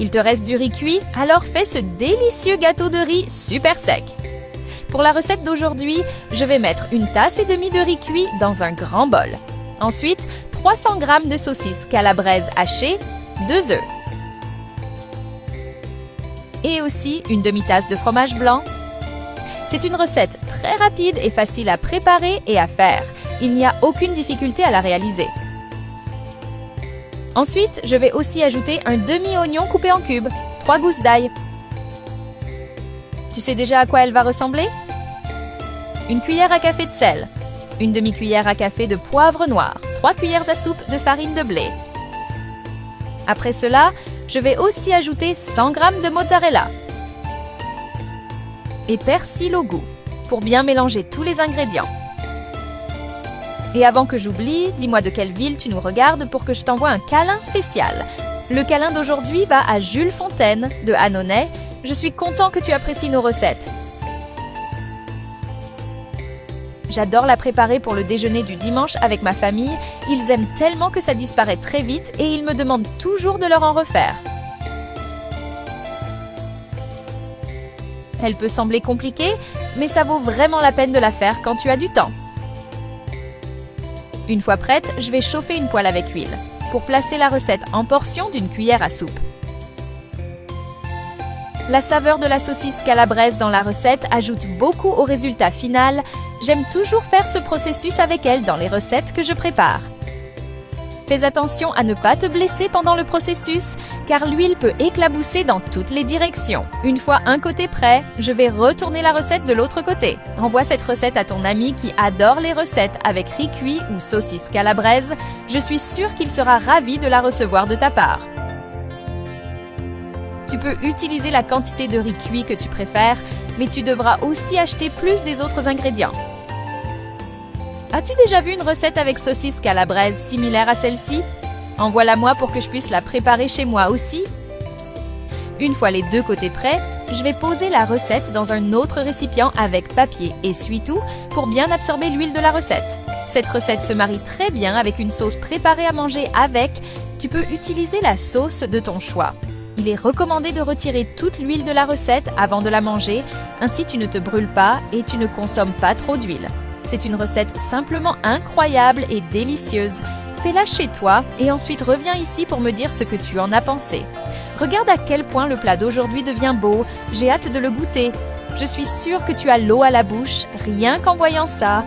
Il te reste du riz cuit, alors fais ce délicieux gâteau de riz super sec. Pour la recette d'aujourd'hui, je vais mettre 1,5 tasses de riz cuit dans un grand bol. Ensuite, 300 g de saucisses calabraises hachées, 2 œufs. Et aussi une demi-tasse de fromage blanc. C'est une recette très rapide et facile à préparer et à faire. Il n'y a aucune difficulté à la réaliser. Ensuite, je vais aussi ajouter un demi-oignon coupé en cubes, 3 gousses d'ail. Tu sais déjà à quoi elle va ressembler? Une cuillère à café de sel, une demi-cuillère à café de poivre noir, 3 cuillères à soupe de farine de blé. Après cela, je vais aussi ajouter 100 g de mozzarella et persil au goût pour bien mélanger tous les ingrédients. Et avant que j'oublie, dis-moi de quelle ville tu nous regardes pour que je t'envoie un câlin spécial. Le câlin d'aujourd'hui va à Jules Fontaine de Annonay. Je suis content que tu apprécies nos recettes. J'adore la préparer pour le déjeuner du dimanche avec ma famille. Ils aiment tellement que ça disparaît très vite et ils me demandent toujours de leur en refaire. Elle peut sembler compliquée, mais ça vaut vraiment la peine de la faire quand tu as du temps. Une fois prête, je vais chauffer une poêle avec huile pour placer la recette en portions d'une cuillère à soupe. La saveur de la saucisse calabraise dans la recette ajoute beaucoup au résultat final. J'aime toujours faire ce processus avec elle dans les recettes que je prépare. Fais attention à ne pas te blesser pendant le processus, car l'huile peut éclabousser dans toutes les directions. Une fois un côté prêt, je vais retourner la recette de l'autre côté. Envoie cette recette à ton ami qui adore les recettes avec riz cuit ou saucisse calabraise. Je suis sûre qu'il sera ravi de la recevoir de ta part. Tu peux utiliser la quantité de riz cuit que tu préfères, mais tu devras aussi acheter plus des autres ingrédients. As-tu déjà vu une recette avec saucisse calabraise similaire à celle-ci? Envoie-la-moi pour que je puisse la préparer chez moi aussi. Une fois les deux côtés prêts, je vais poser la recette dans un autre récipient avec papier essuie-tout pour bien absorber l'huile de la recette. Cette recette se marie très bien avec une sauce préparée à manger avec. Tu peux utiliser la sauce de ton choix. Il est recommandé de retirer toute l'huile de la recette avant de la manger, ainsi tu ne te brûles pas et tu ne consommes pas trop d'huile. C'est une recette simplement incroyable et délicieuse. Fais-la chez toi et ensuite reviens ici pour me dire ce que tu en as pensé. Regarde à quel point le plat d'aujourd'hui devient beau. J'ai hâte de le goûter. Je suis sûre que tu as l'eau à la bouche, rien qu'en voyant ça.